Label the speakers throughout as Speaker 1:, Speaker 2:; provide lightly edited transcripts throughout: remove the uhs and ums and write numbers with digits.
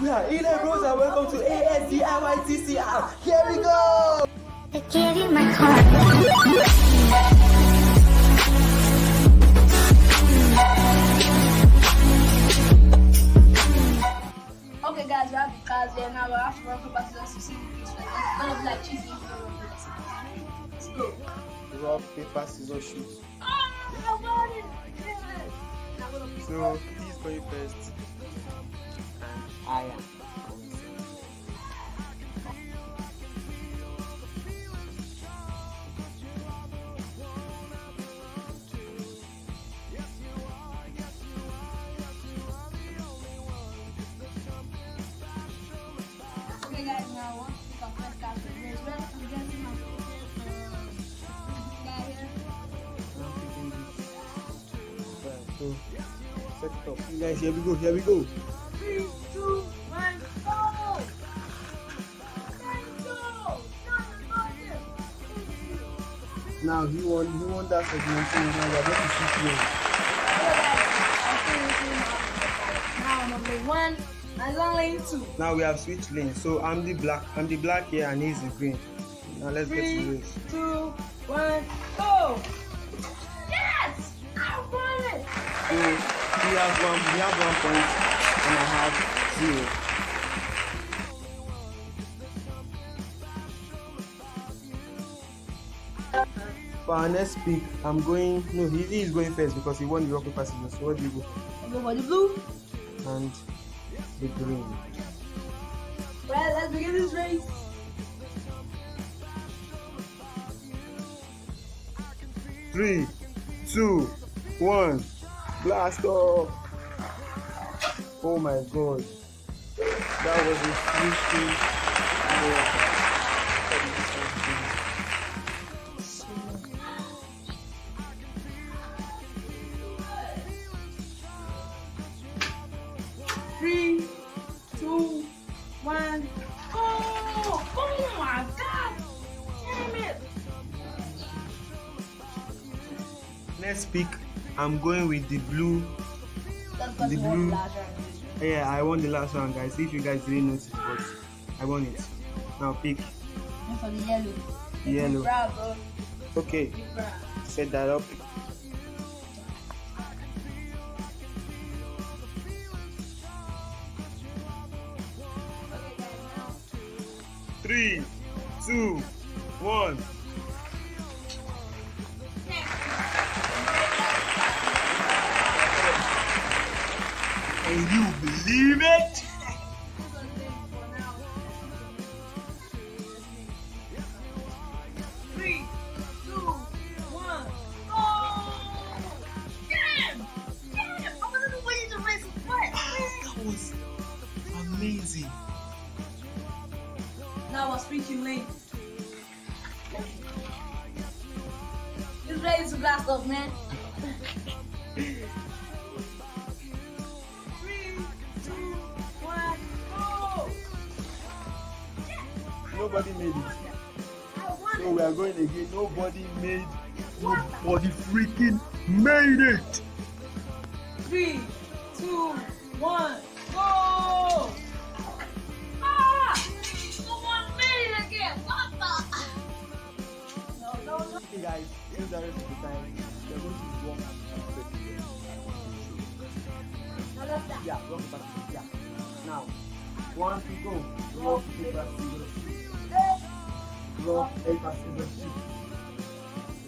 Speaker 1: We are Eli Bros and welcome to ASDIYTCR. Here we go!
Speaker 2: I gave you my heart.
Speaker 3: Okay, guys, we have the cars here now. We have to run paper scissors to see this one. It's gonna be like cheesy. Let's go.
Speaker 1: Rock, paper, scissors, shoot.
Speaker 3: I got it. Now we're gonna pick
Speaker 1: So, he's going first. And I am going second.
Speaker 3: Okay, guys, now I want to pick our first card for the race. We're guessing my guy here.
Speaker 1: I'm picking this. Right, so, set it up. You guys, here we go, here we go.
Speaker 3: 3, 2, 1, go! Let's go!
Speaker 1: Now, you want that segment, so now we're going to switch lanes.
Speaker 3: Now number 1 and long lane 2.
Speaker 1: Now we have switched lanes. So I'm the black here and he's the green. Now let's get to
Speaker 3: 3,
Speaker 1: the race.
Speaker 3: 2, 1, go! Yes! I won it!
Speaker 1: So we have 1 point and I have 0. For our next pick, I'm going. No, he is going first because he won the rock paper scissors. So what do you go?
Speaker 3: I go for the blue.
Speaker 1: And the green.
Speaker 3: Well, let's begin this race.
Speaker 1: Three, 2, 1, blast off! Oh my god, that was a freaking.
Speaker 3: Three, 2, 1, go! Oh my god! Damn it!
Speaker 1: Next pick, I'm going with the blue.
Speaker 3: That's because
Speaker 1: The
Speaker 3: you won
Speaker 1: blue.
Speaker 3: the last round.
Speaker 1: Yeah, I won the last one, guys. If you guys didn't notice, but I won it. Now pick
Speaker 3: And for the yellow.
Speaker 1: the yellow.
Speaker 3: Brown, bro.
Speaker 1: Okay,
Speaker 3: Big brown.
Speaker 1: set that up.
Speaker 3: Okay, guys, now.
Speaker 1: 3, 2, 1. Can you believe it?
Speaker 3: Three, 2, 1, go! Damn! Damn! I wasn't waiting to race what?
Speaker 1: That was amazing.
Speaker 3: That was freaking late. It's ready to blast off, man. 3, 2, 1, go!
Speaker 1: Nobody made it.
Speaker 3: I won
Speaker 1: So we are going again. Nobody freaking made it.
Speaker 3: 3, 2, 1, go! Ah! Someone made it again! What the? No.
Speaker 1: Hey guys, since the rest of the time, we are going to walk
Speaker 3: No, that's that.
Speaker 1: Yeah, rock paper scissors. Yeah. Now, 1 to go. Rock paper scissors shoot. Rock paper scissors shoot.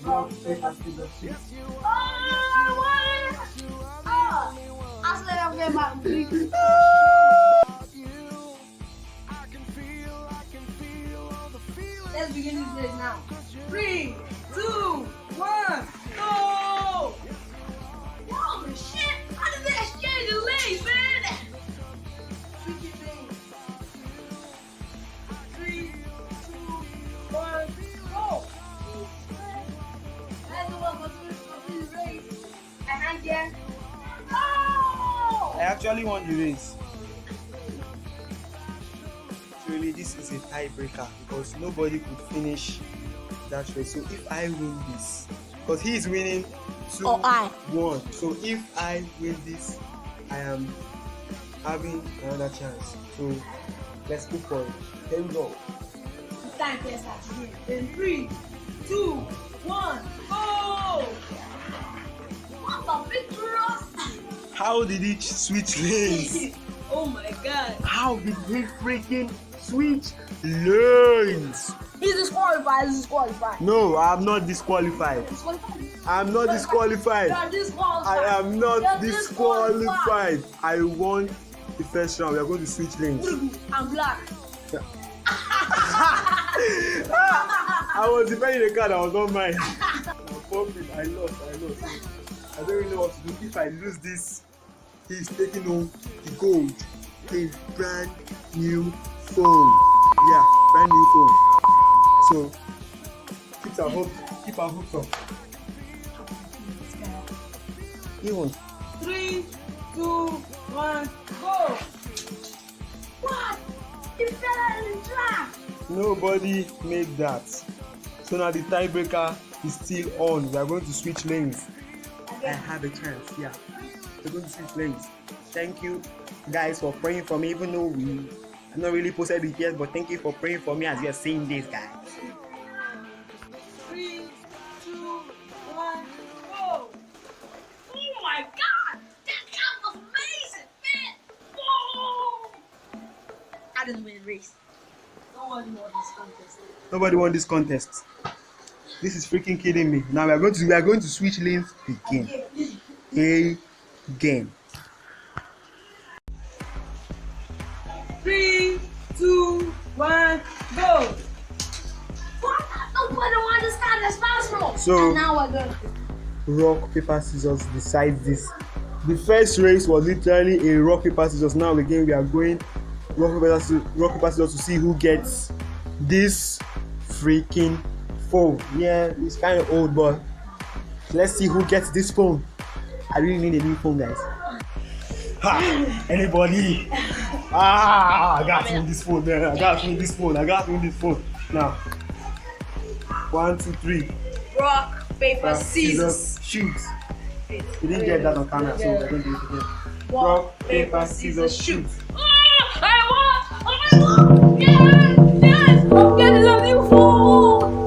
Speaker 1: Rock paper scissors shoot.
Speaker 3: Oh, I won it! Oh! I said I'm getting my big. Let's begin this race now. 3, 2, 1, go! Holy shit! How did they exchange the lanes, man? Freaking thing. 3, 2, 1, go! Let's go for this race. And again. Oh!
Speaker 1: I actually won the race. Really, this is a tiebreaker because nobody could finish that race. So if I win this, because he is winning 2-1, so if I win this, I am having another chance. So let's go for it. Here we go.
Speaker 3: Time to start again. In 3, 2, 1, go! What a picture!
Speaker 1: How did it switch lanes?
Speaker 3: Oh my god.
Speaker 1: How did he freaking switch lanes?
Speaker 3: He's disqualified. He's disqualified.
Speaker 1: No, I'm not disqualified.
Speaker 3: Disqualified.
Speaker 1: I'm not disqualified.
Speaker 3: You are disqualified.
Speaker 1: I am not
Speaker 3: You're
Speaker 1: disqualified. I won the first round. We are going to switch lanes.
Speaker 3: I'm black.
Speaker 1: I was defending the card that was not mine. I lost. I don't really know what to do. If I lose this, he's taking home the gold. A brand new phone. Yeah, brand new phone. So keep our hopes up. You won.
Speaker 3: 3, 2, 1, go! What? You fell out in the trap!
Speaker 1: Nobody made that. So now the tiebreaker is still on. We are going to switch lanes. I have a chance. Yeah, we're going to switch lanes. Thank you guys for praying for me, even though I've not really posted it yet, but thank you for praying for me as you're seeing this, guys.
Speaker 3: 3, 2, 1, go! Oh my god! That car was amazing, man! Whoa! I didn't win the race. Nobody won this contest.
Speaker 1: Nobody won this contest. This is freaking kidding me. Now we are going to switch lanes again. Again.
Speaker 3: 3, 2, 1, go! What? Nobody won this contest possible.
Speaker 1: So
Speaker 3: and now we're going.
Speaker 1: Rock, paper, scissors decides this. The first race was literally a rock, paper, scissors. Now again we are going rock, paper, scissors to see who gets this freaking phone. Yeah, it's kind of old, but let's see who gets this phone. I really need a new phone, guys. Ha! Anybody? I got to win this phone, man. I got to win this phone. Now, 1, 2, 3.
Speaker 3: Rock, paper, scissors.
Speaker 1: Shoot. We didn't get that on camera, so we're going to do it again. Rock, paper, scissors, shoot.
Speaker 3: I won! Yes! I'm getting a new phone!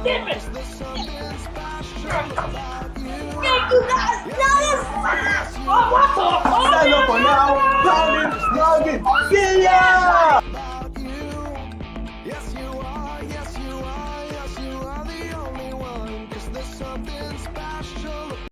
Speaker 3: Damn it! Thank you guys! What the?
Speaker 1: Stand up for now! Down in! See ya!
Speaker 4: Yes, you are the only one, 'cause there's something special.